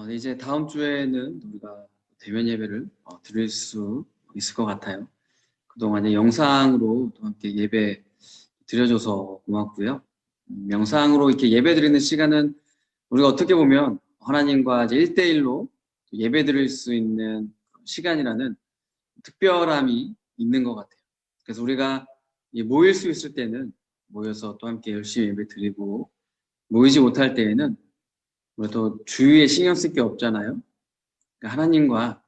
네, 이제 다음 주에는 우리가 대면 예배를 드릴 수 있을 것 같아요. 그동안 영상으로 또 함께 예배 드려줘서 고맙고요. 영상으로 이렇게 예배 드리는 시간은 우리가 어떻게 보면 하나님과 이제 1대1로 예배 드릴 수 있는 시간이라는 특별함이 있는 것 같아요. 그래서 우리가 모일 수 있을 때는 모여서 또 함께 열심히 예배 드리고, 모이지 못할 때에는 우리가 또 주위에 신경 쓸 게 없잖아요. 그러니까 하나님과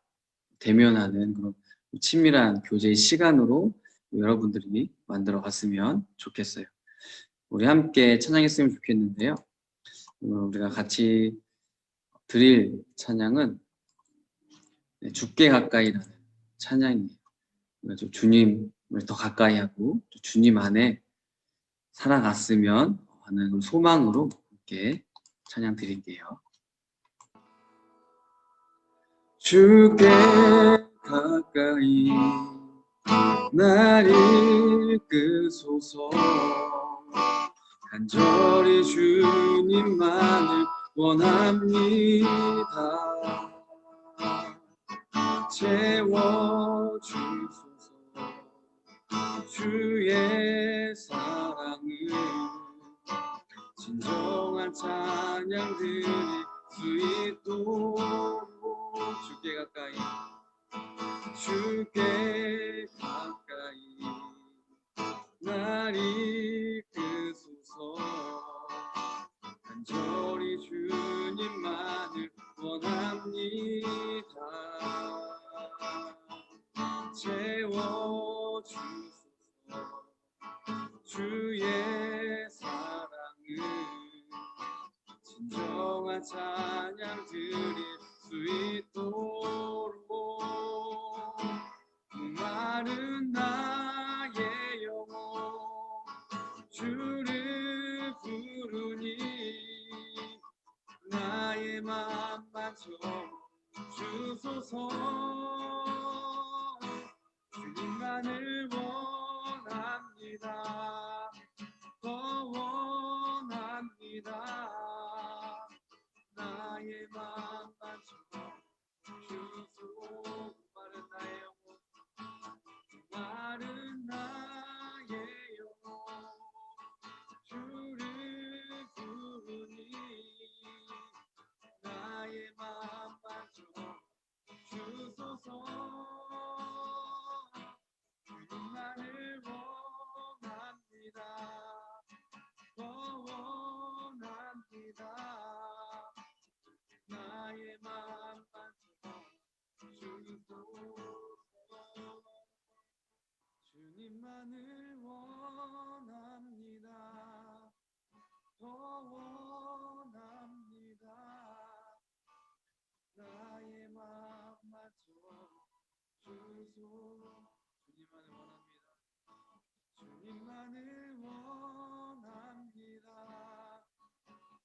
대면하는 그런 친밀한 교제의 시간으로 여러분들이 만들어 갔으면 좋겠어요. 우리 함께 찬양했으면 좋겠는데요. 우리가 같이 드릴 찬양은 주께 가까이라는 찬양이에요. 좀 주님을 더 가까이 하고 주님 안에 살아갔으면 하는 소망으로 함께 찬양 드릴게요. 주께 가까이 날 이끄소서. 간절히 주님만을 원합니다. 채워주소서. 주의 사랑을 진정한 찬양 드릴 수 있도록 주께 가까이, 주께 가까이 날 이끄소서. 간절히 주님만을 원합니다. 채워주소서. 주의 사랑을 진정한 찬양 드릴 수 있도록. 목마른 나의 영혼 주를 부르니 나의 맘만 주소서. 주님만을 원합니다. 더 원합니다. 나의 맘만 주소서. 마른 나의 영혼, 마른 나의 영혼 주를 부르니 나의 맘만 주소서. 주님만을 원합니다. 더 원합니다. 나의 맘만 주소서. 주님만을 원합니다. 더 원합니다. 나의 맘만 주소서. 주님만을 원합니다.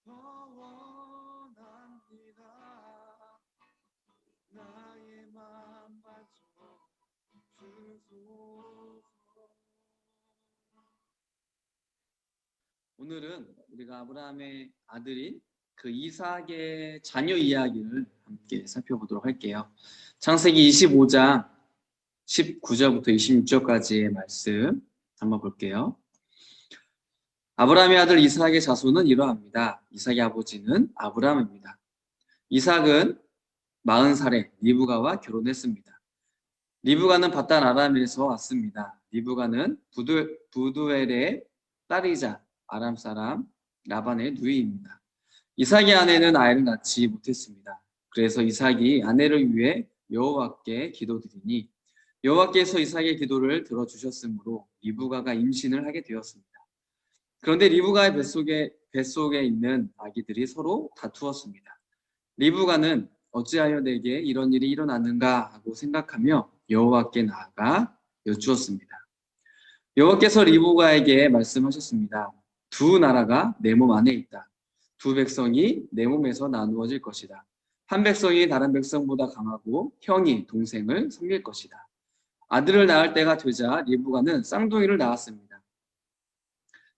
더 원합니다. 나의 맘만 주소서. 오늘은 우리가 아브라함의 아들인 그 이삭의 자녀 이야기를 함께 살펴보도록 할게요. 창세기 25장 19절부터 26절까지의 말씀 한번 볼게요. 아브라함의 아들 이삭의 자손은 이러합니다. 이삭의 아버지는 아브라함입니다. 이삭은 40살에 리브가와 결혼했습니다. 리브가는 바단 아람에서 왔습니다. 리브가는 부두엘의 딸이자 아람 사람 라반의 누이입니다. 이삭의 아내는 아이를 낳지 못했습니다. 그래서 이삭이 아내를 위해 여호와께 기도드리니 여호와께서 이삭의 기도를 들어주셨으므로 리브가가 임신을 하게 되었습니다. 그런데 리브가의 뱃속에 있는 아기들이 서로 다투었습니다. 리브가는 어찌하여 내게 이런 일이 일어났는가 하고 생각하며 여호와께 나아가 여쭈었습니다. 여호와께서 리브가에게 말씀하셨습니다. 두 나라가 내 몸 안에 있다. 두 백성이 내 몸에서 나누어질 것이다. 한 백성이 다른 백성보다 강하고 형이 동생을 섬길 것이다. 아들을 낳을 때가 되자 리브가는 쌍둥이를 낳았습니다.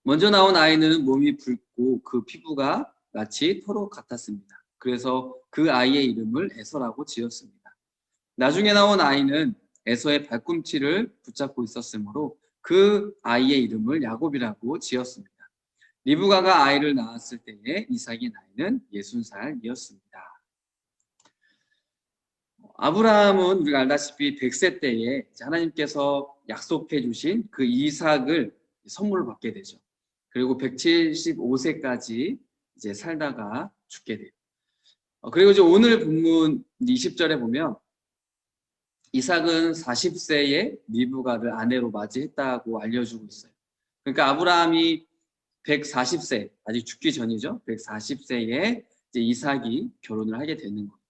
먼저 나온 아이는 몸이 붉고 그 피부가 마치 토록 같았습니다. 그래서 그 아이의 이름을 에서라고 지었습니다. 나중에 나온 아이는 에서의 발꿈치를 붙잡고 있었으므로 그 아이의 이름을 야곱이라고 지었습니다. 리브가가 아이를 낳았을 때에 이삭의 나이는 60살이었습니다. 아브라함은 우리가 알다시피 100세 때에 하나님께서 약속해 주신 그 이삭을 선물을 받게 되죠. 그리고 175세까지 이제 살다가 죽게 돼요. 그리고 이제 오늘 본문 20절에 보면 이삭은 40세에 리브가를 아내로 맞이했다고 알려주고 있어요. 그러니까 아브라함이 140세, 아직 죽기 전이죠. 140세에 이제 이삭이 결혼을 하게 되는 거예요.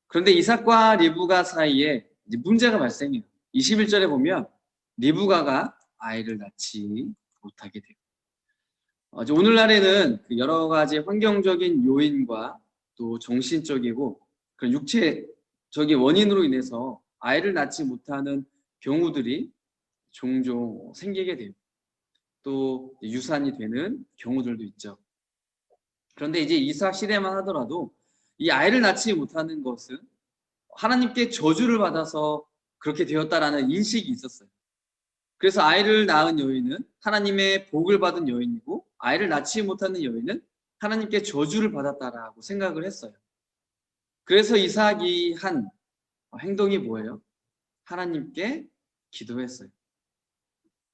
그런데 이삭과 리브가 사이에 이제 문제가 발생해요. 21절에 보면 리브가가 아이를 낳지 못하게 돼요. 오늘날에는 여러 가지 환경적인 요인과 또 정신적이고 그런 육체적인 원인으로 인해서 아이를 낳지 못하는 경우들이 종종 생기게 돼요. 또 유산이 되는 경우들도 있죠. 그런데 이제 이삭 시대만 하더라도 이 아이를 낳지 못하는 것은 하나님께 저주를 받아서 그렇게 되었다라는 인식이 있었어요. 그래서 아이를 낳은 여인은 하나님의 복을 받은 여인이고 아이를 낳지 못하는 여인은 하나님께 저주를 받았다라고 생각을 했어요. 그래서 이삭이 한 행동이 뭐예요? 하나님께 기도했어요.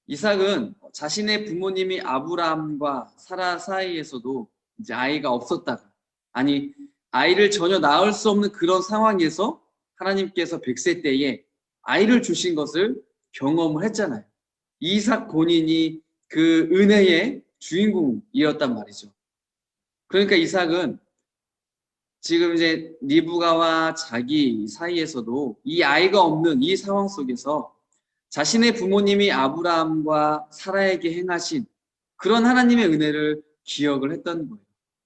이삭은 자신의 부모님이 아브라함과 사라 사이에서도 이제 아이가 없었다가, 아니 아이를 전혀 낳을 수 없는 그런 상황에서 하나님께서 100세 때에 아이를 주신 것을 경험을 했잖아요. 이삭 본인이 그 은혜의 주인공이었단 말이죠. 그러니까 이삭은 지금 이제 리브가와 자기 사이에서도 이 아이가 없는 이 상황 속에서 자신의 부모님이 아브라함과 사라에게 행하신 그런 하나님의 은혜를 기억을 했던 거예요.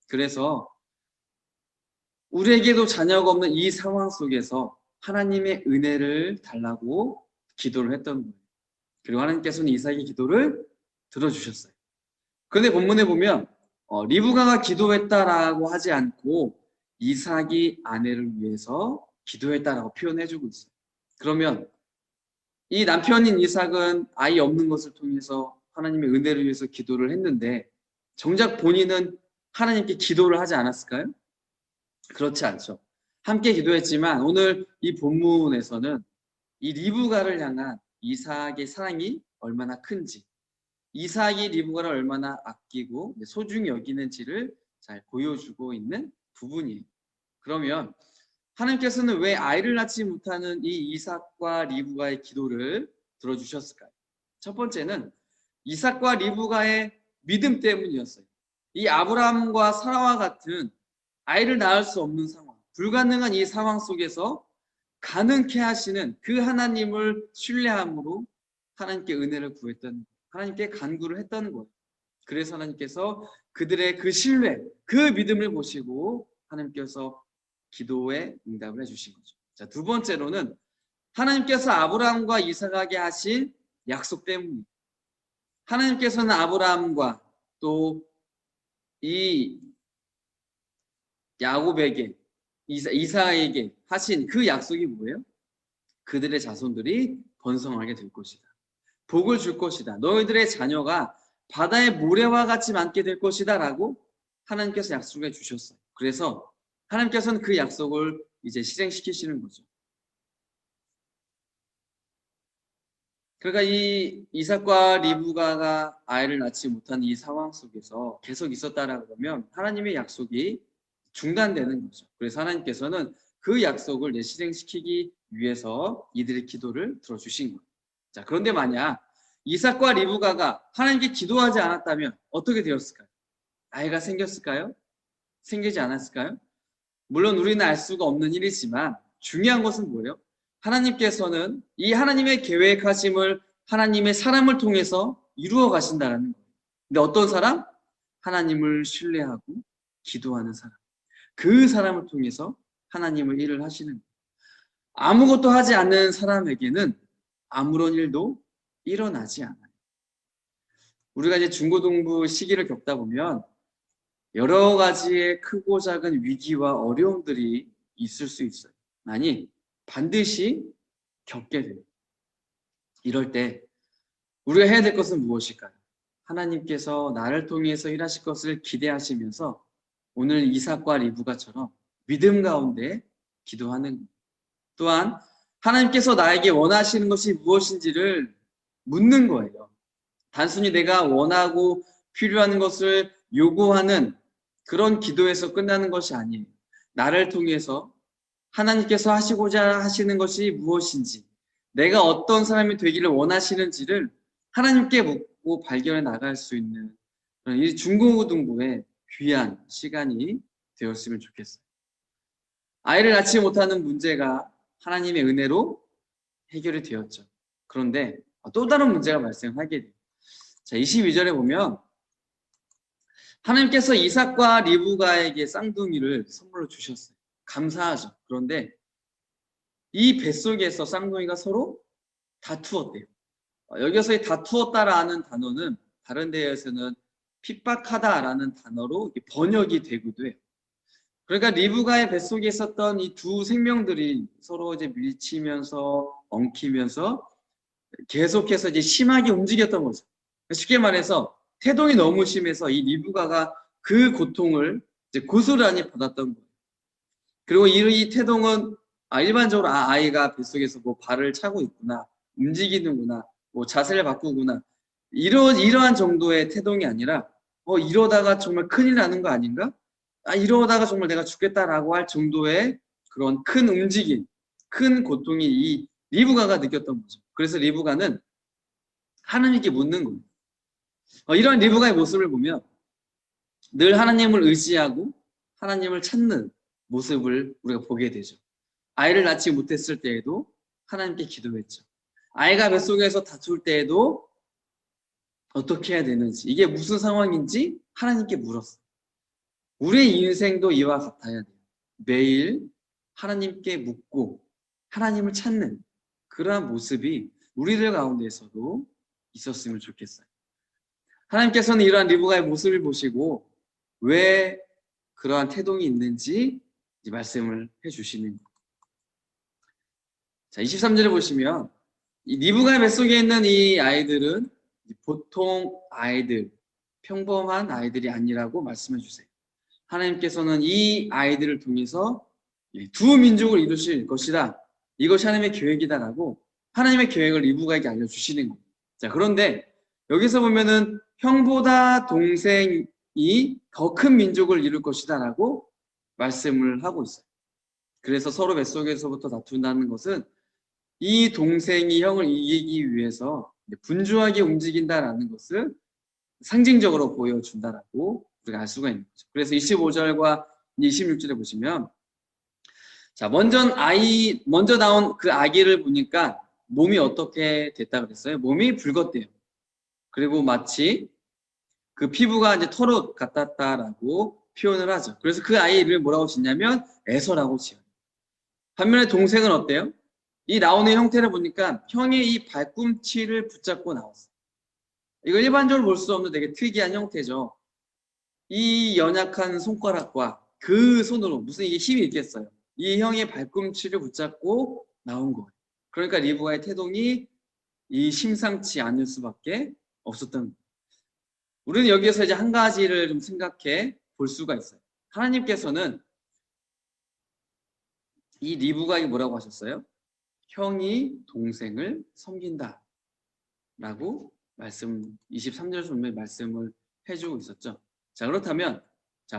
그래서 우리에게도 자녀가 없는 이 상황 속에서 하나님의 은혜를 달라고 기도를 했던 거예요. 그리고 하나님께서는 이삭의 기도를 들어주셨어요. 그런데 본문에 보면 리브가가 기도했다라고 하지 않고 이삭이 아내를 위해서 기도했다라고 표현해주고 있어요. 그러면 이 남편인 이삭은 아이 없는 것을 통해서 하나님의 은혜를 위해서 기도를 했는데 정작 본인은 하나님께 기도를 하지 않았을까요? 그렇지 않죠. 함께 기도했지만 오늘 이 본문에서는 이 리브가를 향한 이삭의 사랑이 얼마나 큰지, 이삭이 리브가를 얼마나 아끼고 소중히 여기는지를 잘 보여주고 있는 부분이에요. 그러면 하나님께서는 왜 아이를 낳지 못하는 이 이삭과 리브가의 기도를 들어주셨을까요? 첫 번째는 이삭과 리브가의 믿음 때문이었어요. 이 아브라함과 사라와 같은 아이를 낳을 수 없는 상황, 불가능한 이 상황 속에서 가능케 하시는 그 하나님을 신뢰함으로 하나님께 은혜를 구했던, 하나님께 간구를 했던 거예요. 그래서 하나님께서 그들의 그 신뢰, 그 믿음을 보시고 하나님께서 기도에 응답을 해주신 거죠. 자, 두 번째로는 하나님께서 아브라함과 이삭에게 하신 약속 때문입니다. 하나님께서는 아브라함과 또 이 야곱에게 이삭에게 하신 그 약속이 뭐예요? 그들의 자손들이 번성하게 될 것이다. 복을 줄 것이다. 너희들의 자녀가 바다의 모래와 같이 많게 될 것이다 라고 하나님께서 약속해 주셨어요. 그래서 하나님께서는 그 약속을 이제 실행시키시는 거죠. 그러니까 이 이삭과 리브가가 아이를 낳지 못한 이 상황 속에서 계속 있었다라고 하면 하나님의 약속이 중단되는 거죠. 그래서 하나님께서는 그 약속을 실행시키기 위해서 이들의 기도를 들어주신 거예요. 자, 그런데 만약 이삭과 리브가가 하나님께 기도하지 않았다면 어떻게 되었을까요? 아이가 생겼을까요? 생기지 않았을까요? 물론 우리는 알 수가 없는 일이지만 중요한 것은 뭐예요? 하나님께서는 이 하나님의 계획하심을 하나님의 사람을 통해서 이루어 가신다는 거예요. 근데 어떤 사람? 하나님을 신뢰하고 기도하는 사람. 그 사람을 통해서 하나님을 일을 하시는 거예요. 아무것도 하지 않는 사람에게는 아무런 일도 일어나지 않아요. 우리가 이제 중고등부 시기를 겪다 보면 여러 가지의 크고 작은 위기와 어려움들이 있을 수 있어요. 아니, 반드시 겪게 돼요. 이럴 때 우리가 해야 될 것은 무엇일까요? 하나님께서 나를 통해서 일하실 것을 기대하시면서 오늘 이삭과 리브가처럼 믿음 가운데 기도하는 것. 또한 하나님께서 나에게 원하시는 것이 무엇인지를 묻는 거예요. 단순히 내가 원하고 필요한 것을 요구하는 그런 기도에서 끝나는 것이 아니에요. 나를 통해서 하나님께서 하시고자 하시는 것이 무엇인지, 내가 어떤 사람이 되기를 원하시는지를 하나님께 묻고 발견해 나갈 수 있는 이 중고등부의 귀한 시간이 되었으면 좋겠어요. 아이를 낳지 못하는 문제가 하나님의 은혜로 해결이 되었죠. 그런데 또 다른 문제가 발생하게 돼요. 자, 22절에 보면 하나님께서 이삭과 리브가에게 쌍둥이를 선물로 주셨어요. 감사하죠. 그런데 이 뱃속에서 쌍둥이가 서로 다투었대요. 여기서의 다투었다라는 단어는 다른 데에서는 핍박하다라는 단어로 번역이 되기도 해요. 그러니까 리브가의 뱃속에 있었던 이 두 생명들이 서로 이제 밀치면서 엉키면서 계속해서 이제 심하게 움직였던 거죠. 쉽게 말해서 태동이 너무 심해서 이 리브가가 그 고통을 이제 고스란히 받았던 거예요. 그리고 이 태동은 일반적으로 아이가 뱃속에서 뭐 발을 차고 있구나, 움직이는구나, 뭐 자세를 바꾸구나 이러한 정도의 태동이 아니라 이러다가 정말 큰일 나는 거 아닌가? 이러다가 정말 내가 죽겠다라고 할 정도의 그런 큰 움직임, 큰 고통이 이 리브가가 느꼈던 거죠. 그래서 리브가는 하나님께 묻는 거예요. 이런 리브가의 모습을 보면 늘 하나님을 의지하고 하나님을 찾는 모습을 우리가 보게 되죠. 아이를 낳지 못했을 때에도 하나님께 기도했죠. 아이가 뱃속에서 다툴 때에도 어떻게 해야 되는지, 이게 무슨 상황인지 하나님께 물었어요. 우리의 인생도 이와 같아야 돼요. 매일 하나님께 묻고 하나님을 찾는 그러한 모습이 우리들 가운데에서도 있었으면 좋겠어요. 하나님께서는 이러한 리브가의 모습을 보시고 왜 그러한 태동이 있는지 말씀을 해주시는 거예요. 자, 23절에 보시면 이 리브가의 뱃속에 있는 이 아이들은 보통 아이들, 평범한 아이들이 아니라고 말씀해 주세요. 하나님께서는 이 아이들을 통해서 두 민족을 이루실 것이다. 이것이 하나님의 계획이다라고 하나님의 계획을 리브가에게 알려주시는 거예요. 자, 그런데 여기서 보면은 형보다 동생이 더 큰 민족을 이룰 것이다라고 말씀을 하고 있어요. 그래서 서로 뱃속에서부터 다툰다는 것은 이 동생이 형을 이기기 위해서 분주하게 움직인다라는 것을 상징적으로 보여준다라고 우리가 알 수가 있는 거죠. 그래서 25절과 26절에 보시면 자, 먼저 나온 그 아기를 보니까 몸이 어떻게 됐다 그랬어요? 몸이 붉었대요. 그리고 마치 그 피부가 이제 털옷 같았다라고 표현을 하죠. 그래서 그 아이 이름을 뭐라고 짓냐면 에서라고 지어요. 반면에 동생은 어때요? 이 나오는 형태를 보니까 형의 이 발꿈치를 붙잡고 나왔어요. 이거 일반적으로 볼 수 없는 되게 특이한 형태죠. 이 연약한 손가락과 그 손으로 무슨 이게 힘이 있겠어요. 이 형의 발꿈치를 붙잡고 나온 거예요. 그러니까 리브가의 태동이 이 심상치 않을 수밖에 없었던 거예요. 우리는 여기에서 이제 한 가지를 좀 생각해 볼 수가 있어요. 하나님께서는 이 리브가에게 뭐라고 하셨어요? 형이 동생을 섬긴다 라고 23절 분명히 말씀을 해주고 있었죠. 자, 그렇다면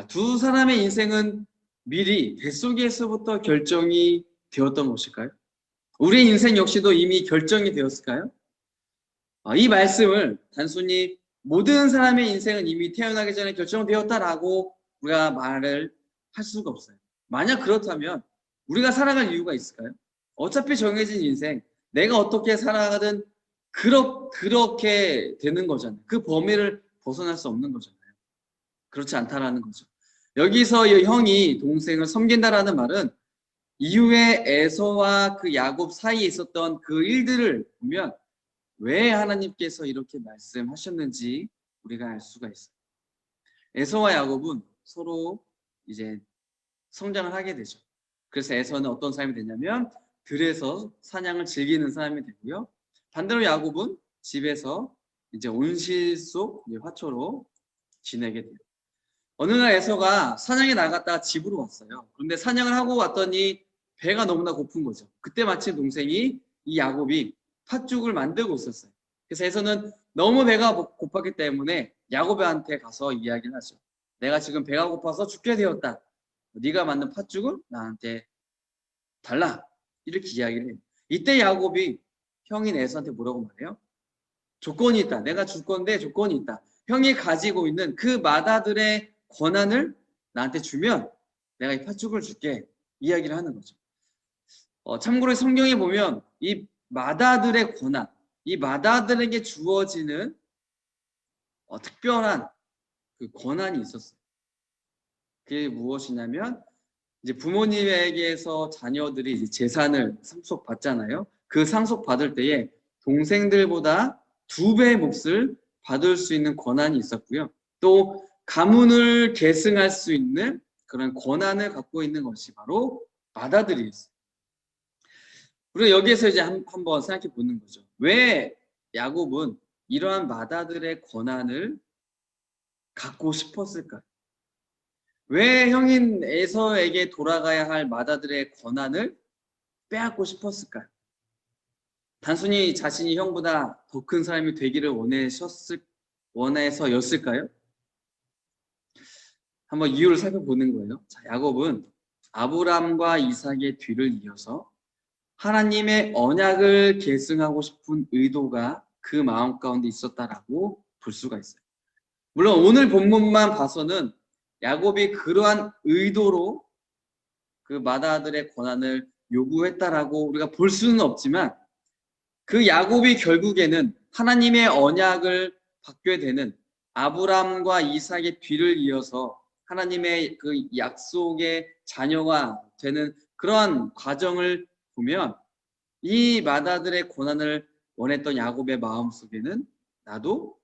두 사람의 인생은 미리 뱃속에서부터 결정이 되었던 것일까요? 우리의 인생 역시도 이미 결정이 되었을까요? 이 말씀을 단순히 모든 사람의 인생은 이미 태어나기 전에 결정되었다라고 우리가 말을 할 수가 없어요. 만약 그렇다면 우리가 살아갈 이유가 있을까요? 어차피 정해진 인생, 내가 어떻게 살아가든 그렇게 되는 거잖아요. 그 범위를 벗어날 수 없는 거잖아요. 그렇지 않다라는 거죠. 여기서 이 형이 동생을 섬긴다라는 말은 이후에 에서와 그 야곱 사이에 있었던 그 일들을 보면 왜 하나님께서 이렇게 말씀하셨는지 우리가 알 수가 있어요. 에서와 야곱은 서로 이제 성장을 하게 되죠. 그래서 에서는 어떤 사람이 되냐면 들에서 사냥을 즐기는 사람이 되고요. 반대로 야곱은 집에서 이제 온실 속 화초로 지내게 돼요. 어느 날 에서가 사냥에 나갔다가 집으로 왔어요. 그런데 사냥을 하고 왔더니 배가 너무나 고픈 거죠. 그때 마침 동생이 이 야곱이 팥죽을 만들고 있었어요. 그래서 에서는 너무 배가 고팠기 때문에 야곱한테 가서 이야기를 하죠. 내가 지금 배가 고파서 죽게 되었다. 네가 만든 팥죽을 나한테 달라. 이렇게 이야기를 해요. 이때 야곱이 형인 에서한테 뭐라고 말해요? 조건이 있다. 내가 줄 건데 조건이 있다. 형이 가지고 있는 그 맏아들의 권한을 나한테 주면 내가 이 팥죽을 줄게. 이야기를 하는 거죠. 참고로 성경에 보면 이 맏아들의 권한, 이 맏아들에게 주어지는 특별한 그 권한이 있었어요. 그게 무엇이냐면 이제 부모님에게서 자녀들이 이제 재산을 상속받잖아요. 그 상속받을 때에 동생들보다 2배의 몫을 받을 수 있는 권한이 있었고요. 또 가문을 계승할 수 있는 그런 권한을 갖고 있는 것이 바로 맏아들이었어요. 우리가 여기에서 이제 한번 생각해 보는 거죠. 왜 야곱은 이러한 맏아들의 권한을 갖고 싶었을까요? 왜 형인 에서에게 돌아가야 할 맏아들의 권한을 빼앗고 싶었을까요? 단순히 자신이 형보다 더 큰 사람이 되기를 원해서였을까요? 한번 이유를 살펴보는 거예요. 자, 야곱은 아브람과 이삭의 뒤를 이어서 하나님의 언약을 계승하고 싶은 의도가 그 마음 가운데 있었다라고 볼 수가 있어요. 물론 오늘 본문만 봐서는 야곱이 그러한 의도로 그 맏아들의 권한을 요구했다라고 우리가 볼 수는 없지만 그 야곱이 결국에는 하나님의 언약을 받게 되는 아브람과 이삭의 뒤를 이어서 하나님의 그 약속의 자녀가 되는 그러한 과정을 보면 이 맏아들의 고난을 원했던 야곱의 마음속에는 나도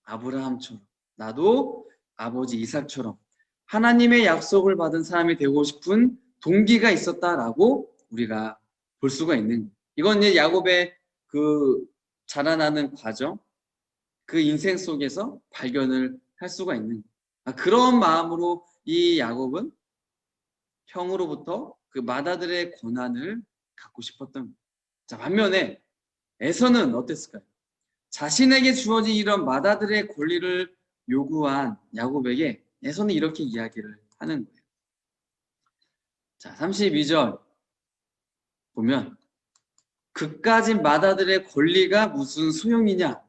아브라함처럼, 나도 아버지 이삭처럼 하나님의 약속을 받은 사람이 되고 싶은 동기가 있었다라고 우리가 볼 수가 있는 거예요. 이건 이제 야곱의 그 자라나는 과정, 그 인생 속에서 발견을 할 수가 있는 거예요. 그런 마음으로 이 야곱은 형으로부터 그 맏아들의 권한을 갖고 싶었던 거예요. 자, 반면에 에서는 어땠을까요? 자신에게 주어진 이런 맏아들의 권리를 요구한 야곱에게 에서는 이렇게 이야기를 하는 거예요. 자, 32절 보면 그까지 맏아들의 권리가 무슨 소용이냐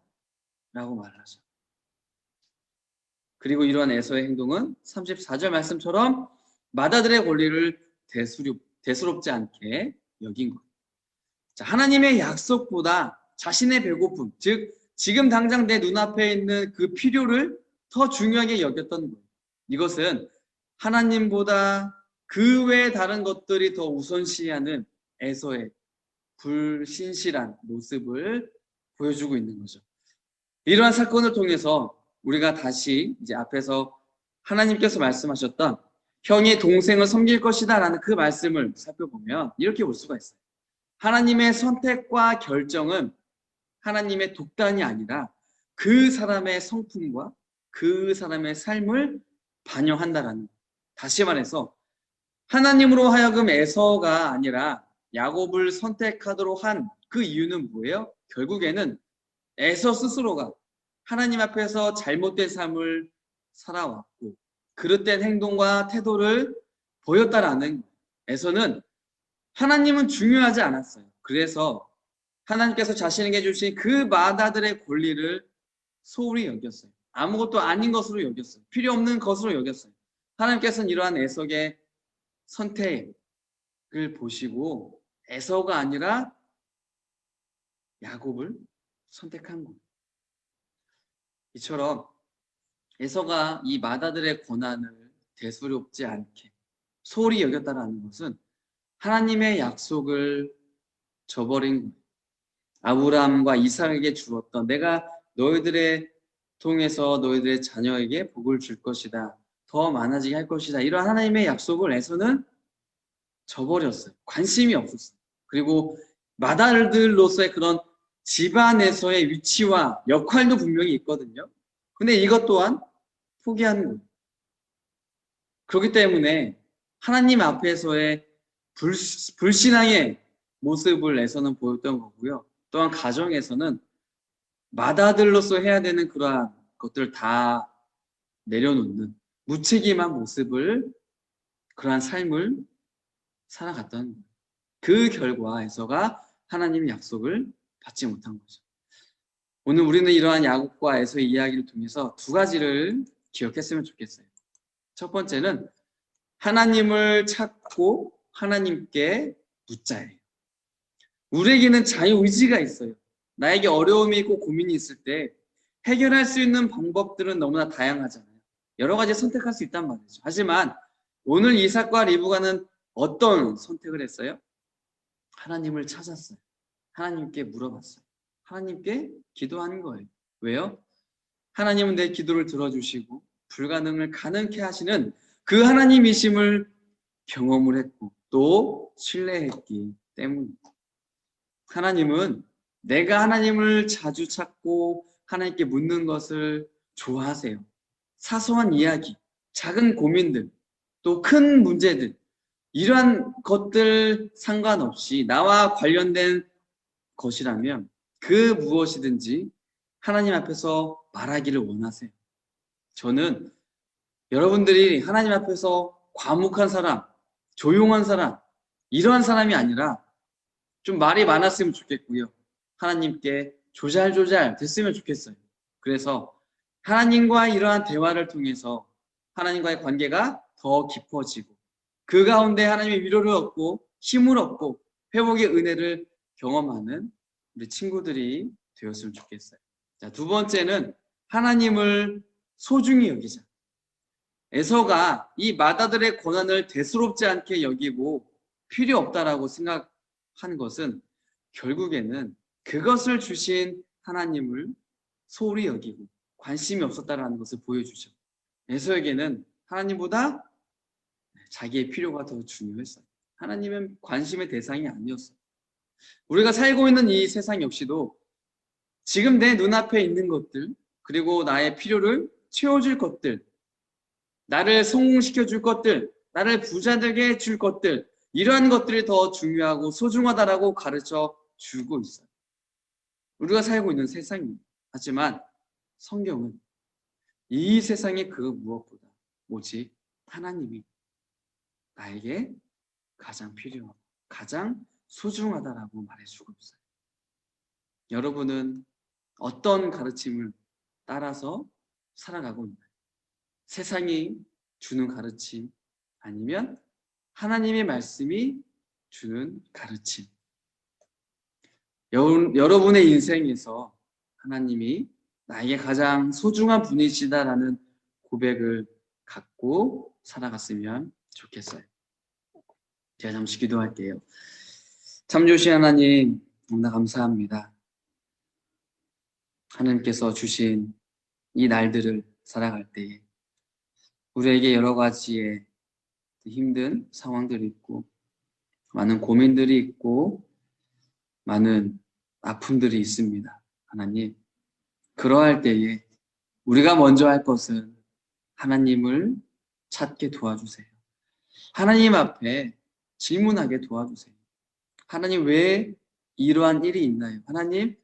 라고 말하죠. 그리고 이러한 에서의 행동은 34절 말씀처럼 맏아들의 권리를 대수롭지 않게 여긴 거예요. 자, 하나님의 약속보다 자신의 배고픔, 즉 지금 당장 내 눈앞에 있는 그 필요를 더 중요하게 여겼던 거예요. 이것은 하나님보다 그 외의 다른 것들이 더 우선시하는 에서의 불신실한 모습을 보여주고 있는 거죠. 이러한 사건을 통해서 우리가 다시 이제 앞에서 하나님께서 말씀하셨던 형이 동생을 섬길 것이다 라는 그 말씀을 살펴보면 이렇게 볼 수가 있어요. 하나님의 선택과 결정은 하나님의 독단이 아니라 그 사람의 성품과 그 사람의 삶을 반영한다라는 거예요. 다시 말해서 하나님으로 하여금 에서가 아니라 야곱을 선택하도록 한 그 이유는 뭐예요? 결국에는 에서 스스로가 하나님 앞에서 잘못된 삶을 살아왔고 그릇된 행동과 태도를 보였다라는 거예요. 에서는 하나님은 중요하지 않았어요. 그래서 하나님께서 자신에게 주신 그 맏아들의 권리를 소홀히 여겼어요. 아무것도 아닌 것으로 여겼어요. 필요 없는 것으로 여겼어요. 하나님께서는 이러한 에서의 선택을 보시고 에서가 아니라 야곱을 선택한 거예요. 이처럼 에서가 이 맏아들의 고난을 대수롭지 않게 소홀히 여겼다는 것은 하나님의 약속을 저버린 거예요. 아브라함과 이삭에게 주었던 내가 너희들의 통해서 너희들의 자녀에게 복을 줄 것이다. 더 많아지게 할 것이다. 이런 하나님의 약속을 에서는 저버렸어요. 관심이 없었어요. 그리고 맏아들로서의 그런 집안에서의 위치와 역할도 분명히 있거든요. 근데 이것 또한 포기하는 거예요. 그렇기 때문에 하나님 앞에서의 불신앙의 모습을 에서는 보였던 거고요. 또한 가정에서는 맏아들로서 해야 되는 그러한 것들을 다 내려놓는 무책임한 모습을, 그러한 삶을 살아갔던 거예요. 그 결과 에서가 하나님의 약속을 받지 못한 거죠. 오늘 우리는 이러한 야곱과 에서의 이야기를 통해서 두 가지를 기억했으면 좋겠어요. 첫 번째는 하나님을 찾고 하나님께 묻자예요. 우리에게는 자유의지가 있어요. 나에게 어려움이 있고 고민이 있을 때 해결할 수 있는 방법들은 너무나 다양하잖아요. 여러 가지 선택할 수 있단 말이죠. 하지만 오늘 이삭과 리브가는 어떤 선택을 했어요? 하나님을 찾았어요. 하나님께 물어봤어요. 하나님께 기도한 거예요. 왜요? 하나님은 내 기도를 들어주시고 불가능을 가능케 하시는 그 하나님이심을 경험을 했고 또 신뢰했기 때문입니다. 하나님은 내가 하나님을 자주 찾고 하나님께 묻는 것을 좋아하세요. 사소한 이야기, 작은 고민들, 또 큰 문제들, 이러한 것들 상관없이 나와 관련된 것이라면 그 무엇이든지 하나님 앞에서 말하기를 원하세요. 저는 여러분들이 하나님 앞에서 과묵한 사람, 조용한 사람, 이러한 사람이 아니라 좀 말이 많았으면 좋겠고요. 하나님께 조잘조잘 됐으면 좋겠어요. 그래서 하나님과 이러한 대화를 통해서 하나님과의 관계가 더 깊어지고 그 가운데 하나님의 위로를 얻고 힘을 얻고 회복의 은혜를 경험하는 우리 친구들이 되었으면 좋겠어요. 자, 두 번째는 하나님을 소중히 여기자. 에서가 이 맏아들의 고난을 대수롭지 않게 여기고 필요 없다라고 생각한 것은 결국에는 그것을 주신 하나님을 소홀히 여기고 관심이 없었다라는 것을 보여주죠. 에서에게는 하나님보다 자기의 필요가 더 중요했어요. 하나님은 관심의 대상이 아니었어요. 우리가 살고 있는 이 세상 역시도 지금 내 눈앞에 있는 것들, 그리고 나의 필요를 채워줄 것들, 나를 성공시켜 줄 것들, 나를 부자되게 해줄 것들, 이러한 것들이 더 중요하고 소중하다라고 가르쳐 주고 있어요. 우리가 살고 있는 세상입니다. 하지만 성경은 이 세상의 그 무엇보다 오직 하나님이 나에게 가장 필요하고 가장 소중하다라고 말해주고 있어요. 여러분은 어떤 가르침을 따라서 살아가고 있나요? 세상이 주는 가르침 아니면 하나님의 말씀이 주는 가르침. 여러분의 인생에서 하나님이 나에게 가장 소중한 분이시다라는 고백을 갖고 살아갔으면 좋겠어요. 제가 잠시 기도할게요. 참 좋으신 하나님, 너무나 감사합니다. 하나님께서 주신 이 날들을 살아갈 때에 우리에게 여러 가지의 힘든 상황들이 있고 많은 고민들이 있고 많은 아픔들이 있습니다. 하나님, 그러할 때에 우리가 먼저 할 것은 하나님을 찾게 도와주세요. 하나님 앞에 질문하게 도와주세요. 하나님, 왜 이러한 일이 있나요? 하나님,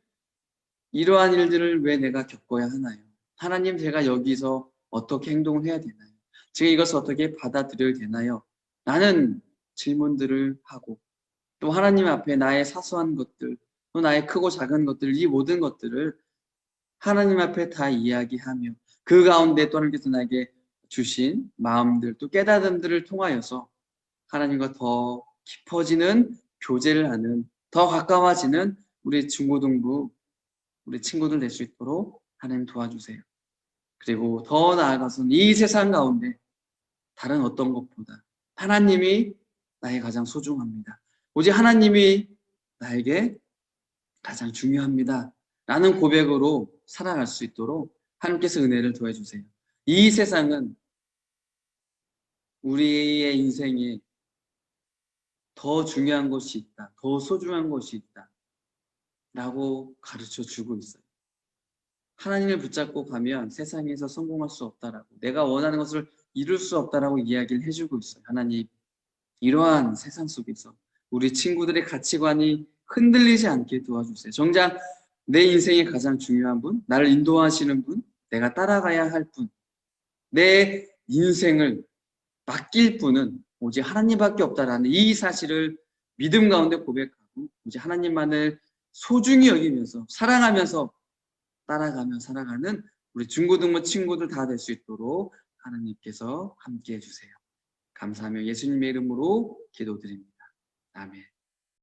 이러한 일들을 왜 내가 겪어야 하나요? 하나님, 제가 여기서 어떻게 행동을 해야 되나요? 제가 이것을 어떻게 받아들여야 되나요? 라는 질문들을 하고 또 하나님 앞에 나의 사소한 것들, 또 나의 크고 작은 것들, 이 모든 것들을 하나님 앞에 다 이야기하며 그 가운데 또 하나님께서 나에게 주신 마음들, 또 깨달음들을 통하여서 하나님과 더 깊어지는 교제를 하는, 더 가까워지는 우리 중고등부, 우리 친구들 될 수 있도록 하나님 도와주세요. 그리고 더 나아가서는 이 세상 가운데 다른 어떤 것보다 하나님이 나에게 가장 소중합니다. 오직 하나님이 나에게 가장 중요합니다. 라는 고백으로 살아갈 수 있도록 하나님께서 은혜를 더해주세요. 이 세상은 우리의 인생에 더 중요한 것이 있다, 더 소중한 것이 있다 라고 가르쳐 주고 있어요. 하나님을 붙잡고 가면 세상에서 성공할 수 없다라고, 내가 원하는 것을 이룰 수 없다라고 이야기를 해주고 있어요. 하나님, 이러한 세상 속에서 우리 친구들의 가치관이 흔들리지 않게 도와주세요. 정작 내 인생에 가장 중요한 분, 나를 인도하시는 분, 내가 따라가야 할 분, 내 인생을 맡길 분은 오직 하나님밖에 없다라는 이 사실을 믿음 가운데 고백하고 오직 하나님만을 소중히 여기면서 사랑하면서 따라가며 살아가는 우리 중고등부 친구들 다 될 수 있도록 하나님께서 함께 해주세요. 감사하며 예수님의 이름으로 기도드립니다. 아멘.